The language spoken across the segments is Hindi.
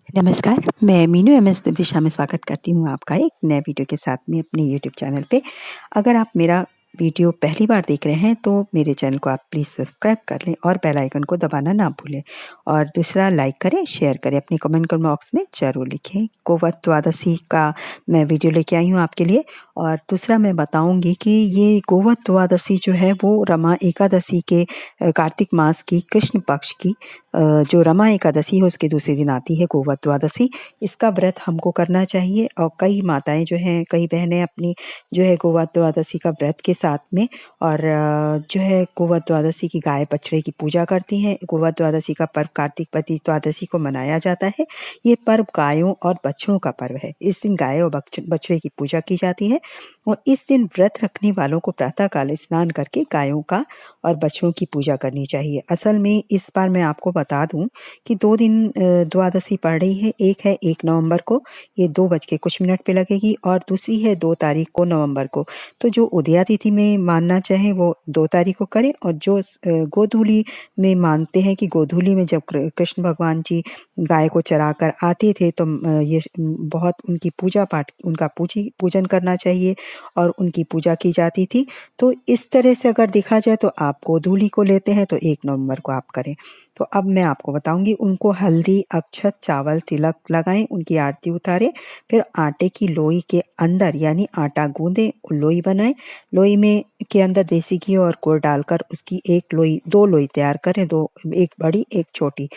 नमस्कार, मैं मीनू एमएस दिशा में स्वागत करती हूँ आपका एक नए वीडियो के साथ में अपने यूट्यूब चैनल पे। अगर आप मेरा वीडियो पहली बार देख रहे हैं तो मेरे चैनल को आप प्लीज़ सब्सक्राइब कर लें और बेल आइकन को दबाना ना भूलें। और दूसरा लाइक करें, शेयर करें, अपनी कमेंट बॉक्स में ज़रूर लिखें। गोवध द्वादशी का मैं वीडियो लेके आई हूँ आपके लिए। और दूसरा मैं बताऊँगी कि ये गोवध द्वादशी जो है वो रमा एकादशी के कार्तिक मास की कृष्ण पक्ष की जो रमा एकादशी है उसके दूसरे दिन आती है गोवध द्वादशी। इसका व्रत हमको करना चाहिए और कई माताएं जो हैं, कई बहनें अपनी जो है गोवध द्वादशी का व्रत के साथ में और जो है गोवध द्वादशी की गाय बछड़े की पूजा करती हैं। गोवध द्वादशी का पर्व कार्तिक पति द्वादशी को मनाया जाता है। ये पर्व गायों और बछड़ों का पर्व है। इस दिन गाय और बछड़े की पूजा की जाती है और इस दिन व्रत रखने वालों को प्रातःकाल स्नान करके गायों का और बछड़ों की पूजा करनी चाहिए। असल में इस बार मैं आपको बता दूं कि 2 दिन द्वादशी पड़ रही है। एक है 1 नवंबर को, ये 2 बज के कुछ मिनट पे लगेगी और दूसरी है 2 तारीख को नवंबर को। तो जो उदया तिथि में मानना चाहे वो 2 तारीख को करें और जो गोधूली में मानते हैं कि गोधूली में जब कृष्ण भगवान जी गाय को चराकर आते थे तो ये बहुत उनकी पूजा पाठ उनका पूजन करना चाहिए और उनकी पूजा की जाती थी। तो इस तरह से अगर देखा जाए तो आप गोधूली को लेते हैं तो 1 नवंबर को आप करें। तो अब मैं आपको बताऊंगी, उनको हल्दी, अक्षत, चावल, तिलक लगाएं, उनकी आरती उतारें, फिर आटे की लोई के अंदर यानी आटा गूंदें, लोई बनाएं। लोई में के अंदर देसी घी और गुड़ डालकर उसकी 2 लोई तैयार करें, 2, एक बड़ी एक छोटी।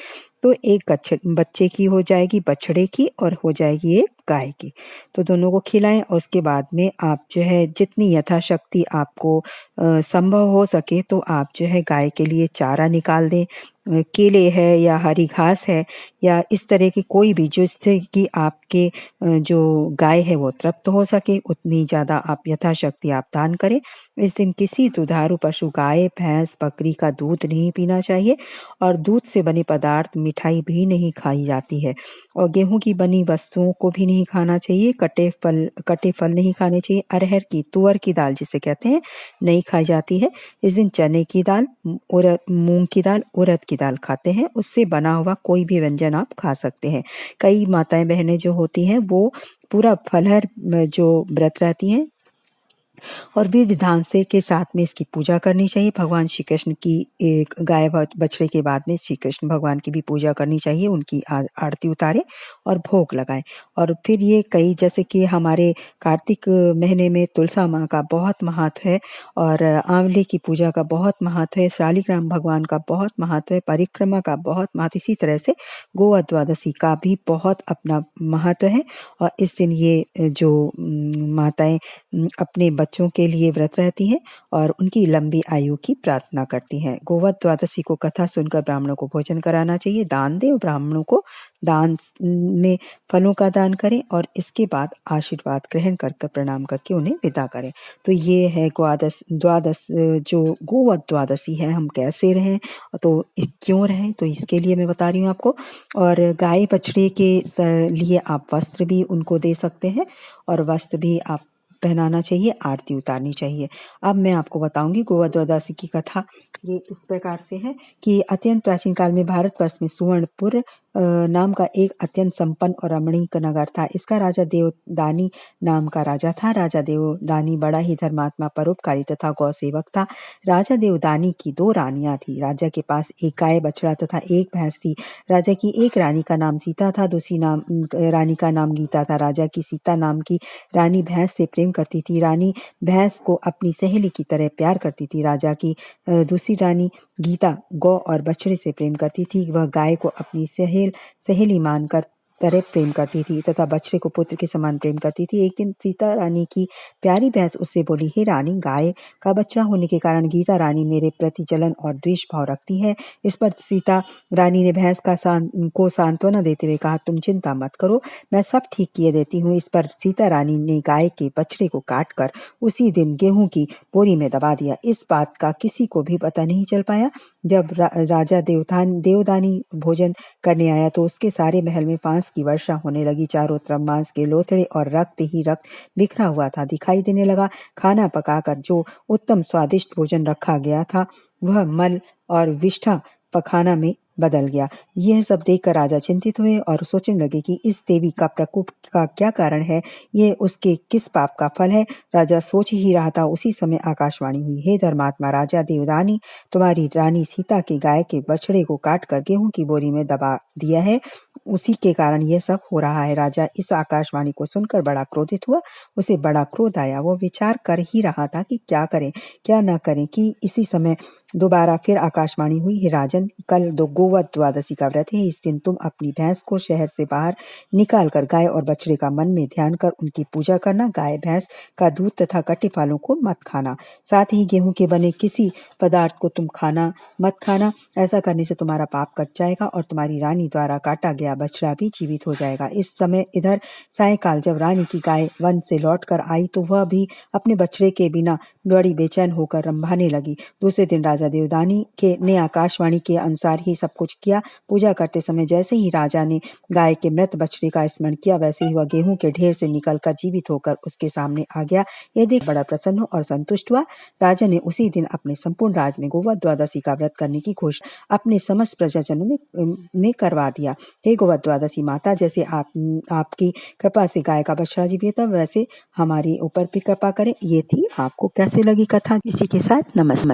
तो एक बच्चे की हो जाएगी, बछड़े की, और हो जाएगी एक गाय की। तो दोनों को खिलाएं और उसके बाद में आप जो है जितनी यथाशक्ति आपको संभव हो सके तो आप जो है गाय के लिए चारा निकाल दें। केले है या हरी घास है या इस तरह की कोई भी जिससे कि आपके जो गाय है वो तृप्त हो सके उतनी ज़्यादा आप यथाशक्ति आप दान करें। इस दिन किसी दुधारू पशु गाय, भैंस, बकरी का दूध नहीं पीना चाहिए और दूध से बने पदार्थ, मिठाई भी नहीं खाई जाती है और गेहूं की बनी वस्तुओं को भी नहीं खाना चाहिए। कटे फल नहीं खाने चाहिए। अरहर की, तुअर की दाल जिसे कहते हैं, नहीं खाई जाती है। इस दिन चने की दाल, उड़द, मूंग की दाल, उड़द की दाल खाते हैं। उससे बना हुआ कोई भी व्यंजन आप खा सकते हैं। कई माताएं बहनें जो होती हैं वो पूरा फलहर जो व्रत रहती हैं और विधि-विधान से के साथ में इसकी पूजा करनी चाहिए। भगवान श्री कृष्ण की एक गाय बछड़े के बाद में श्री कृष्ण भगवान की भी पूजा करनी चाहिए, उनकी आरती उतारें और भोग लगाएं। और फिर ये कई जैसे कि हमारे कार्तिक महीने में तुलसा माँ का बहुत महत्व है और आंवले की पूजा का बहुत महत्व है, शालिग्राम भगवान का बहुत महत्व है, परिक्रमा का बहुत महत्व, इसी तरह से गोवा द्वादशी का भी बहुत अपना महत्व है। और इस दिन ये जो माताएं अपने बच्चों के लिए व्रत रहती हैं और उनकी लंबी आयु की प्रार्थना करती हैं। गोवध द्वादशी को कथा सुनकर ब्राह्मणों को भोजन कराना चाहिए। दान दें और ब्राह्मणों को दान में फलों का दान करें और इसके बाद आशीर्वाद ग्रहण कर प्रणाम करके उन्हें विदा करें। तो ये है द्वादश जो गोवध द्वादशी है, हम कैसे रहें तो क्यों रहें, तो इसके लिए मैं बता रही हूँ आपको। और गाय बछड़े के लिए आप वस्त्र भी उनको दे सकते हैं और वस्त्र भी आप पहनाना चाहिए, आरती उतारनी चाहिए। अब मैं आपको बताऊंगी गोवा द्वादशी की कथा। ये इस प्रकार से है कि अत्यंत प्राचीन काल में भारतवर्ष में सुवर्णपुर नाम का एक अत्यंत संपन्न और रमणीक नगर था। इसका राजा देवदानी नाम का राजा था। राजा देवदानी बड़ा ही धर्मात्मा, परोपकारी तथा गौ सेवक था। राजा देवदानी की 2 रानियां थी। राजा के पास एक गाय, बछड़ा तथा एक भैंस थी। राजा की एक रानी का नाम सीता था, दूसरी रानी का नाम गीता था। राजा की सीता नाम की रानी भैंस से प्रेम करती थी। रानी भैंस को अपनी सहेली की तरह प्यार करती थी। राजा की दूसरी रानी गीता गौ और बछड़े से प्रेम करती थी। वह गाय को अपनी सहेली मानकर तरह प्रेम करती थी तथा बछड़े को पुत्र के समान प्रेम करती थी। एक दिन सीता रानी की प्यारी भैंस उससे बोली, हे रानी, गाय का बच्चा होने के कारण गीता रानी मेरे प्रति जलन और द्वेष भाव रखती है। इस पर सीता रानी ने भैंस को सांत्वना देते हुए कहा, तुम चिंता मत करो, मैं सब ठीक किए देती हूँ। इस पर सीता रानी ने गाय के बछड़े को काटकर उसी दिन गेहूं की बोरी में दबा दिया। इस बात का किसी को भी पता नहीं चल पाया। जब राजा देवदानी भोजन करने आया तो उसके सारे महल में फांस की वर्षा होने लगी। चारों तरफ मांस के लोथड़े और रक्त ही रक्त बिखरा हुआ था दिखाई देने लगा। खाना पकाकर जो उत्तम स्वादिष्ट भोजन रखा गया था वह मल और विष्ठा पखाना में बदल गया। यह सब देखकर राजा चिंतित हुए और सोचने लगे कि इस देवी का प्रकोप का क्या कारण है, ये उसके किस पाप का फल है। राजा सोच ही रहा था, उसी समय आकाशवाणी हुई, हे धर्मात्मा राजा देवदानी, तुम्हारी रानी सीता के गाय के बछड़े को काट कर गेहूं की बोरी में दबा दिया है, उसी के कारण यह सब हो रहा है। राजा इस आकाशवाणी को सुनकर बड़ा क्रोधित हुआ, उसे बड़ा क्रोध आया। वो विचार कर ही रहा था कि क्या करें क्या न करें कि इसी समय दोबारा फिर आकाशवाणी हुई, हे राजन, कल गोवध द्वादशी का व्रत है। इस दिन तुम अपनी भैंस को शहर से बाहर निकाल कर गाय और बछड़े का मन में ध्यान कर उनकी पूजा करना। गाय भैंस का दूध तथा कटे फलों को मत खाना, साथ ही गेहूं के बने किसी पदार्थ को तुम मत खाना। ऐसा करने से तुम्हारा पाप कट जाएगा और तुम्हारी रानी द्वारा काटा गया बछड़ा भी जीवित हो जाएगा। इस समय इधर सायंकाल जब रानी की गाय वन से लौट कर आई तो वह भी अपने बछड़े के बिना बड़ी बेचैन होकर रंभाने लगी। दूसरे दिन राजा देवदानी ने आकाशवाणी के अनुसार ही सब कुछ किया। पूजा करते समय जैसे ही राजा ने गाय के मृत बछड़े का स्मरण किया, वैसे ही वह गेहूं के ढेर से निकलकर जीवित होकर उसके सामने आ गया। यह देख बड़ा प्रसन्न और संतुष्ट हुआ। राजा ने उसी दिन अपने संपूर्ण राज में गोवध द्वादशी का व्रत करने की घोषणा अपने समस्त प्रजाजनों में करवा दिया। हे गोवध द्वादशी माता, जैसे आपकी कृपा से गाय का बछड़ा जीवित था, वैसे हमारे ऊपर भी कृपा करें। ये थी। आपको कैसे लगी कथा? इसी के साथ नमस्कार।